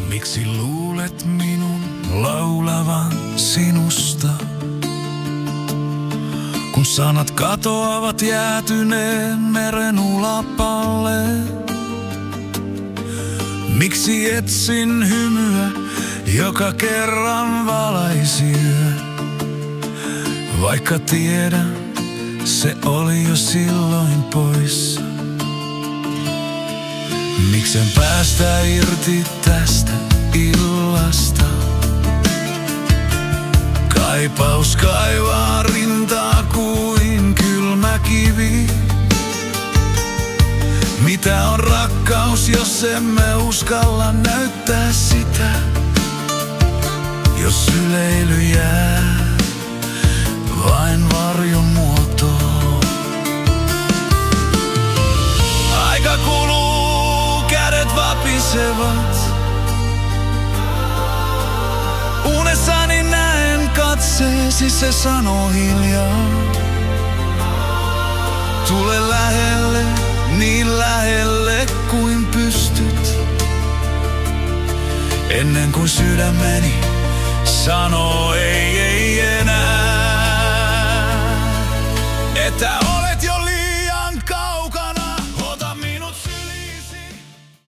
Miksi luulet minun laulavan sinusta? Kun sanat katoavat jäätyneen meren ulapalle. Miksi etsin hymyä, joka kerran valaisi yö? Vaikka tiedän, se oli jo silloin poissa. Miksen päästä irti tästä illasta? Kaipaus kaivaa rintaa kuin kylmä kivi. Mitä on rakkaus, jos emme uskalla näyttää sitä? Jos syleily jää vain varjon muotoon. Aika kuluu, kädet vapisevat. Unessani näen katseesi, se sanoo hiljaa. Tule lähelle, niin lähelle kuin pystyt. Ennen kuin sydämeni sanoo ei.